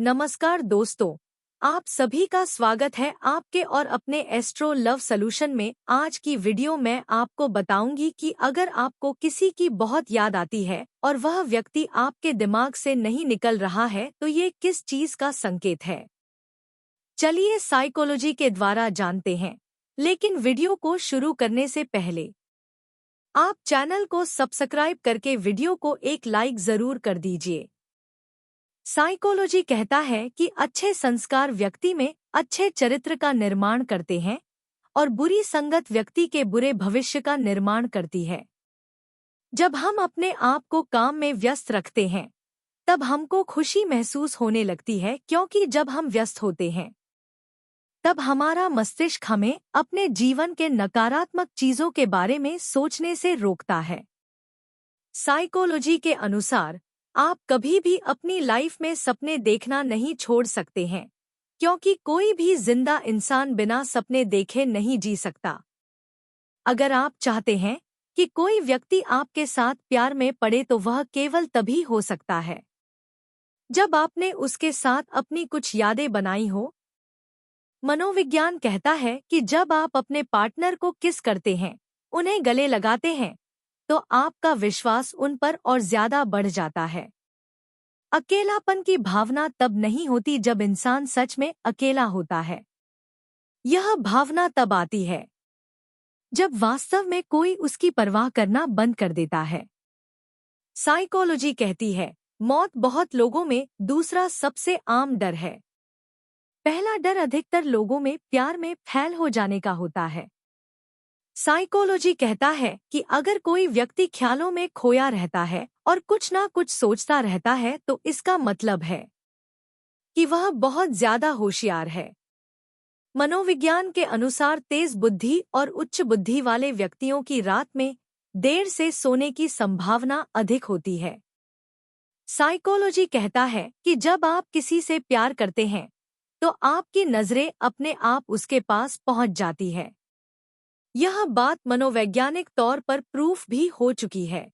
नमस्कार दोस्तों, आप सभी का स्वागत है आपके और अपने एस्ट्रो लव सॉल्यूशन में। आज की वीडियो में आपको बताऊंगी कि अगर आपको किसी की बहुत याद आती है और वह व्यक्ति आपके दिमाग से नहीं निकल रहा है तो ये किस चीज का संकेत है। चलिए साइकोलॉजी के द्वारा जानते हैं, लेकिन वीडियो को शुरू करने से पहले आप चैनल को सब्सक्राइब करके वीडियो को एक लाइक जरूर कर दीजिए। साइकोलॉजी कहता है कि अच्छे संस्कार व्यक्ति में अच्छे चरित्र का निर्माण करते हैं और बुरी संगत व्यक्ति के बुरे भविष्य का निर्माण करती है। जब हम अपने आप को काम में व्यस्त रखते हैं तब हमको खुशी महसूस होने लगती है, क्योंकि जब हम व्यस्त होते हैं तब हमारा मस्तिष्क हमें अपने जीवन के नकारात्मक चीजों के बारे में सोचने से रोकता है। साइकोलॉजी के अनुसार आप कभी भी अपनी लाइफ में सपने देखना नहीं छोड़ सकते हैं, क्योंकि कोई भी जिंदा इंसान बिना सपने देखे नहीं जी सकता। अगर आप चाहते हैं कि कोई व्यक्ति आपके साथ प्यार में पड़े तो वह केवल तभी हो सकता है जब आपने उसके साथ अपनी कुछ यादें बनाई हो। मनोविज्ञान कहता है कि जब आप अपने पार्टनर को किस करते हैं, उन्हें गले लगाते हैं, तो आपका विश्वास उन पर और ज्यादा बढ़ जाता है। अकेलापन की भावना तब नहीं होती जब इंसान सच में अकेला होता है। यह भावना तब आती है जब वास्तव में कोई उसकी परवाह करना बंद कर देता है। साइकोलॉजी कहती है, मौत बहुत लोगों में दूसरा सबसे आम डर है। पहला डर अधिकतर लोगों में प्यार में फेल हो जाने का होता है। साइकोलॉजी कहता है कि अगर कोई व्यक्ति ख्यालों में खोया रहता है और कुछ ना कुछ सोचता रहता है तो इसका मतलब है कि वह बहुत ज्यादा होशियार है। मनोविज्ञान के अनुसार तेज बुद्धि और उच्च बुद्धि वाले व्यक्तियों की रात में देर से सोने की संभावना अधिक होती है। साइकोलॉजी कहता है कि जब आप किसी से प्यार करते हैं तो आपकी नजरें अपने आप उसके पास पहुंच जाती है। यह बात मनोवैज्ञानिक तौर पर प्रूफ भी हो चुकी है।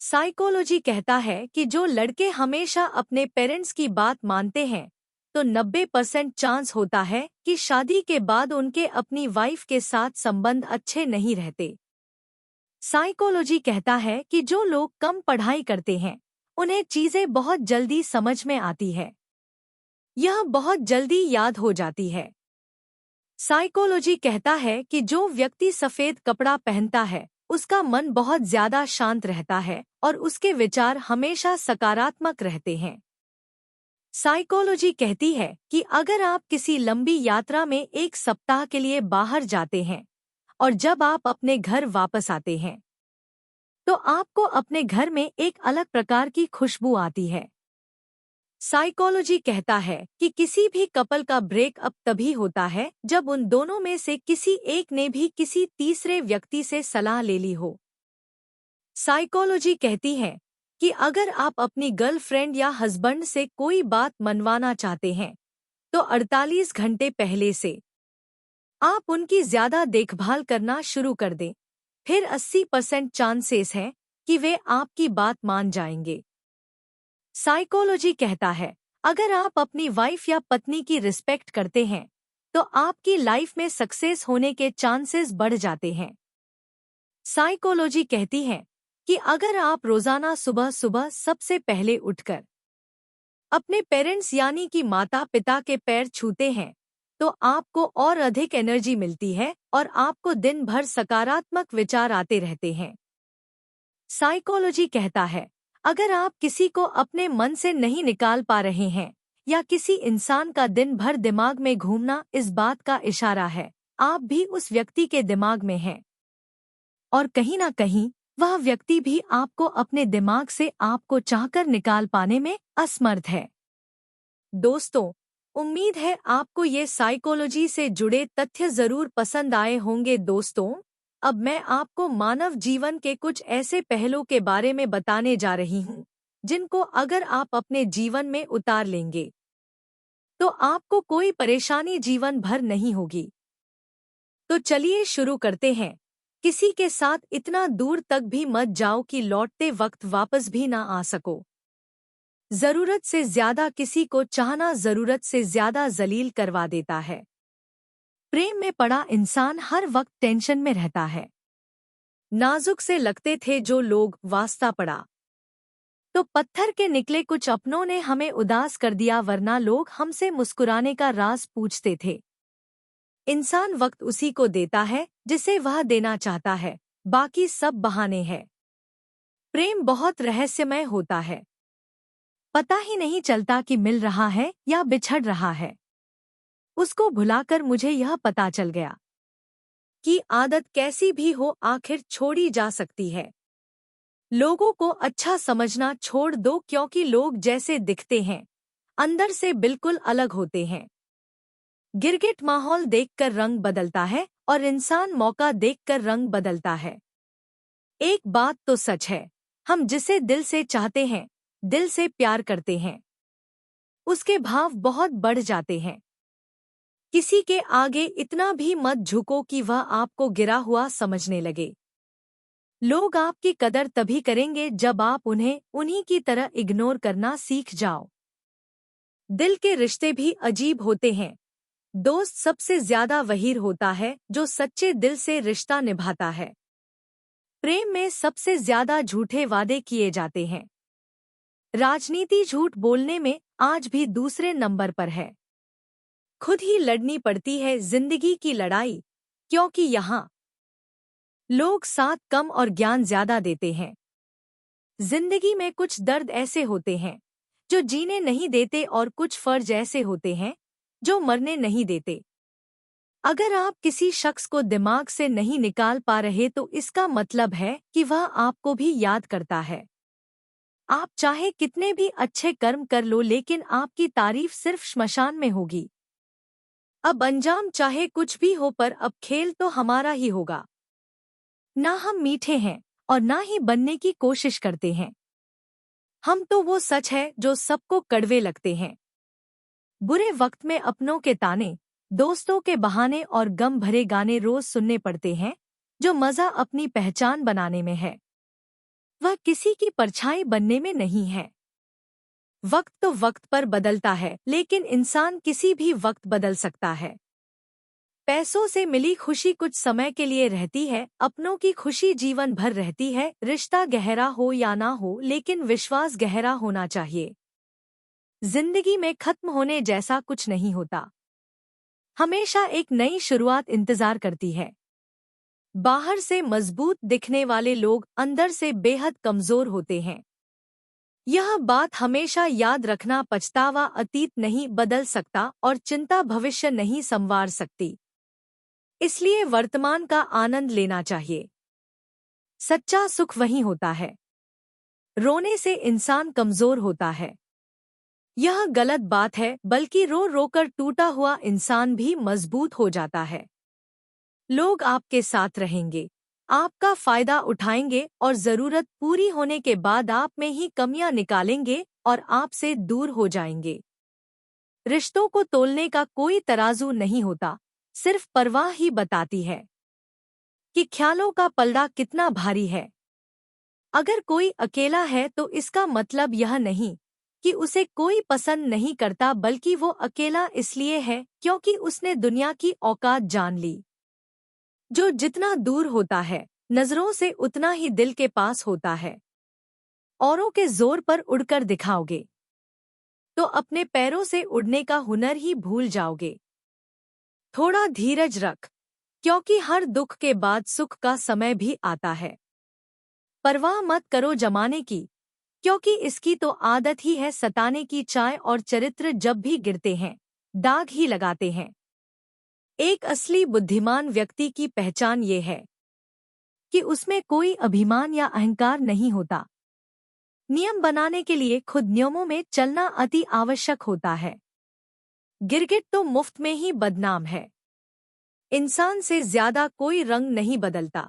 साइकोलॉजी कहता है कि जो लड़के हमेशा अपने पेरेंट्स की बात मानते हैं तो 90% चांस होता है कि शादी के बाद उनके अपनी वाइफ के साथ संबंध अच्छे नहीं रहते। साइकोलॉजी कहता है कि जो लोग कम पढ़ाई करते हैं उन्हें चीजें बहुत जल्दी समझ में आती है, यह बहुत जल्दी याद हो जाती है। साइकोलॉजी कहता है कि जो व्यक्ति सफेद कपड़ा पहनता है उसका मन बहुत ज्यादा शांत रहता है और उसके विचार हमेशा सकारात्मक रहते हैं। साइकोलॉजी कहती है कि अगर आप किसी लंबी यात्रा में एक सप्ताह के लिए बाहर जाते हैं और जब आप अपने घर वापस आते हैं तो आपको अपने घर में एक अलग प्रकार की खुशबू आती है। साइकोलॉजी कहता है कि किसी भी कपल का ब्रेकअप तभी होता है जब उन दोनों में से किसी एक ने भी किसी तीसरे व्यक्ति से सलाह ले ली हो। साइकोलॉजी कहती है कि अगर आप अपनी गर्लफ्रेंड या हस्बैंड से कोई बात मनवाना चाहते हैं तो 48 घंटे पहले से आप उनकी ज्यादा देखभाल करना शुरू कर दें, फिर 80% चांसेस हैं कि वे आपकी बात मान जाएंगे। साइकोलॉजी कहता है, अगर आप अपनी वाइफ या पत्नी की रिस्पेक्ट करते हैं तो आपकी लाइफ में सक्सेस होने के चांसेस बढ़ जाते हैं। साइकोलॉजी कहती है कि अगर आप रोजाना सुबह सुबह सबसे पहले उठकर अपने पेरेंट्स यानी कि माता पिता के पैर छूते हैं तो आपको और अधिक एनर्जी मिलती है और आपको दिन भर सकारात्मक विचार आते रहते हैं। साइकोलॉजी कहता है, अगर आप किसी को अपने मन से नहीं निकाल पा रहे हैं या किसी इंसान का दिन भर दिमाग में घूमना इस बात का इशारा है आप भी उस व्यक्ति के दिमाग में हैं और कहीं ना कहीं वह व्यक्ति भी आपको अपने दिमाग से आपको चाहकर निकाल पाने में असमर्थ है। दोस्तों, उम्मीद है आपको ये साइकोलॉजी से जुड़े तथ्य जरूर पसंद आए होंगे। दोस्तों, अब मैं आपको मानव जीवन के कुछ ऐसे पहलुओं के बारे में बताने जा रही हूँ जिनको अगर आप अपने जीवन में उतार लेंगे तो आपको कोई परेशानी जीवन भर नहीं होगी। तो चलिए शुरू करते हैं। किसी के साथ इतना दूर तक भी मत जाओ कि लौटते वक्त वापस भी ना आ सको। जरूरत से ज्यादा किसी को चाहना जरूरत से ज्यादा जलील करवा देता है। प्रेम में पड़ा इंसान हर वक्त टेंशन में रहता है। नाजुक से लगते थे जो लोग, वास्ता पड़ा तो पत्थर के निकले। कुछ अपनों ने हमें उदास कर दिया, वरना लोग हमसे मुस्कुराने का राज पूछते थे। इंसान वक्त उसी को देता है जिसे वह देना चाहता है, बाकी सब बहाने हैं। प्रेम बहुत रहस्यमय होता है। पता ही नहीं चलता कि मिल रहा है या बिछड़ रहा है। उसको भुलाकर मुझे यह पता चल गया कि आदत कैसी भी हो आखिर छोड़ी जा सकती है। लोगों को अच्छा समझना छोड़ दो, क्योंकि लोग जैसे दिखते हैं अंदर से बिल्कुल अलग होते हैं। गिरगिट माहौल देखकर रंग बदलता है और इंसान मौका देखकर रंग बदलता है। एक बात तो सच है, हम जिसे दिल से चाहते हैं, दिल से प्यार करते हैं, उसके भाव बहुत बढ़ जाते हैं। किसी के आगे इतना भी मत झुको कि वह आपको गिरा हुआ समझने लगे। लोग आपकी कदर तभी करेंगे जब आप उन्हें उन्हीं की तरह इग्नोर करना सीख जाओ। दिल के रिश्ते भी अजीब होते हैं। दोस्त सबसे ज्यादा वही होता है जो सच्चे दिल से रिश्ता निभाता है। प्रेम में सबसे ज्यादा झूठे वादे किए जाते हैं। राजनीति झूठ बोलने में आज भी दूसरे नंबर पर है। खुद ही लड़नी पड़ती है जिंदगी की लड़ाई, क्योंकि यहाँ लोग साथ कम और ज्ञान ज्यादा देते हैं। जिंदगी में कुछ दर्द ऐसे होते हैं जो जीने नहीं देते और कुछ फर्ज ऐसे होते हैं जो मरने नहीं देते। अगर आप किसी शख्स को दिमाग से नहीं निकाल पा रहे तो इसका मतलब है कि वह आपको भी याद करता है। आप चाहे कितने भी अच्छे कर्म कर लो, लेकिन आपकी तारीफ सिर्फ श्मशान में होगी। अब अंजाम चाहे कुछ भी हो, पर अब खेल तो हमारा ही होगा। ना हम मीठे हैं और ना ही बनने की कोशिश करते हैं। हम तो वो सच है जो सबको कड़वे लगते हैं। बुरे वक्त में अपनों के ताने, दोस्तों के बहाने और गम भरे गाने रोज सुनने पड़ते हैं। जो मजा अपनी पहचान बनाने में है, वह किसी की परछाई बनने में नहीं है। वक्त तो वक्त पर बदलता है, लेकिन इंसान किसी भी वक्त बदल सकता है। पैसों से मिली खुशी कुछ समय के लिए रहती है, अपनों की खुशी जीवन भर रहती है। रिश्ता गहरा हो या ना हो, लेकिन विश्वास गहरा होना चाहिए। जिंदगी में खत्म होने जैसा कुछ नहीं होता। हमेशा एक नई शुरुआत इंतजार करती है। बाहर से मजबूत दिखने वाले लोग अंदर से बेहद कमजोर होते हैं। यह बात हमेशा याद रखना। पछतावा अतीत नहीं बदल सकता और चिंता भविष्य नहीं संवार सकती। इसलिए वर्तमान का आनंद लेना चाहिए। सच्चा सुख वही होता है। रोने से इंसान कमजोर होता है, यह गलत बात है, बल्कि रो रोकर टूटा हुआ इंसान भी मजबूत हो जाता है। लोग आपके साथ रहेंगे, आपका फायदा उठाएंगे और जरूरत पूरी होने के बाद आप में ही कमियां निकालेंगे और आपसे दूर हो जाएंगे। रिश्तों को तोलने का कोई तराजू नहीं होता, सिर्फ परवाह ही बताती है कि ख्यालों का पलड़ा कितना भारी है। अगर कोई अकेला है तो इसका मतलब यह नहीं कि उसे कोई पसंद नहीं करता, बल्कि वो अकेला इसलिए है क्योंकि उसने दुनिया की औकात जान ली। जो जितना दूर होता है नजरों से, उतना ही दिल के पास होता है। औरों के जोर पर उड़कर दिखाओगे तो अपने पैरों से उड़ने का हुनर ही भूल जाओगे। थोड़ा धीरज रख, क्योंकि हर दुख के बाद सुख का समय भी आता है। परवाह मत करो जमाने की, क्योंकि इसकी तो आदत ही है सताने की। चाय और चरित्र जब भी गिरते हैं, दाग ही लगाते हैं। एक असली बुद्धिमान व्यक्ति की पहचान ये है कि उसमें कोई अभिमान या अहंकार नहीं होता। नियम बनाने के लिए खुद नियमों में चलना अति आवश्यक होता है। गिरगिट तो मुफ्त में ही बदनाम है। इंसान से ज्यादा कोई रंग नहीं बदलता।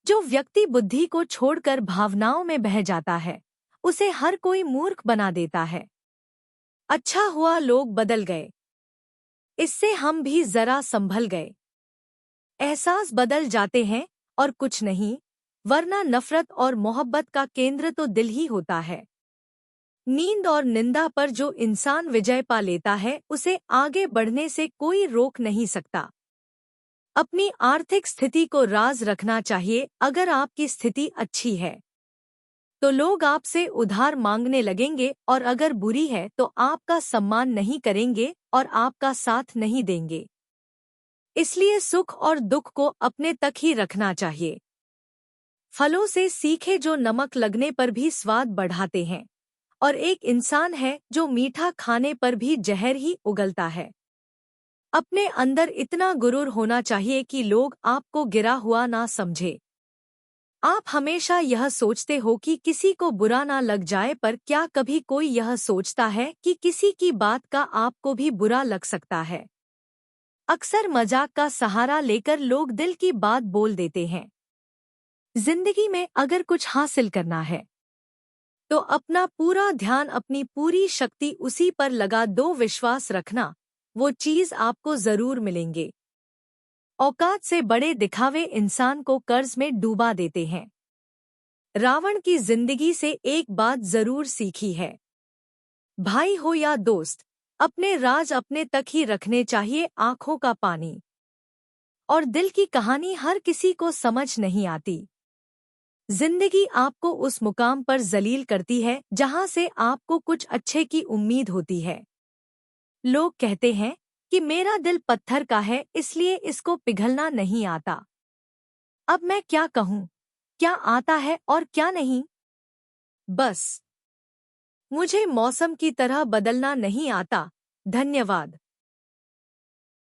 जो व्यक्ति बुद्धि को छोड़कर भावनाओं में बह जाता है, उसे हर कोई मूर्ख बना देता है। अच्छा हुआ लोग बदल गए, इससे हम भी जरा संभल गए। एहसास बदल जाते हैं और कुछ नहीं, वरना नफरत और मोहब्बत का केंद्र तो दिल ही होता है। नींद और निंदा पर जो इंसान विजय पा लेता है उसे आगे बढ़ने से कोई रोक नहीं सकता। अपनी आर्थिक स्थिति को राज रखना चाहिए। अगर आपकी स्थिति अच्छी है तो लोग आपसे उधार मांगने लगेंगे और अगर बुरी है तो आपका सम्मान नहीं करेंगे और आपका साथ नहीं देंगे। इसलिए सुख और दुख को अपने तक ही रखना चाहिए। फलों से सीखे जो नमक लगने पर भी स्वाद बढ़ाते हैं, और एक इंसान है जो मीठा खाने पर भी जहर ही उगलता है। अपने अंदर इतना गुरूर होना चाहिए कि लोग आपको गिरा हुआ ना समझे। आप हमेशा यह सोचते हो कि किसी को बुरा ना लग जाए, पर क्या कभी कोई यह सोचता है कि किसी की बात का आपको भी बुरा लग सकता है? अक्सर मजाक का सहारा लेकर लोग दिल की बात बोल देते हैं। जिंदगी में अगर कुछ हासिल करना है तो अपना पूरा ध्यान, अपनी पूरी शक्ति उसी पर लगा दो। विश्वास रखना, वो चीज आपको जरूर मिलेंगे। औकात से बड़े दिखावे इंसान को कर्ज में डूबा देते हैं। रावण की जिंदगी से एक बात जरूर सीखी है, भाई हो या दोस्त, अपने राज अपने तक ही रखने चाहिए। आंखों का पानी और दिल की कहानी हर किसी को समझ नहीं आती। जिंदगी आपको उस मुकाम पर जलील करती है जहां से आपको कुछ अच्छे की उम्मीद होती है। लोग कहते हैं कि मेरा दिल पत्थर का है इसलिए इसको पिघलना नहीं आता। अब मैं क्या कहूँ, क्या आता है और क्या नहीं? बस मुझे मौसम की तरह बदलना नहीं आता। धन्यवाद।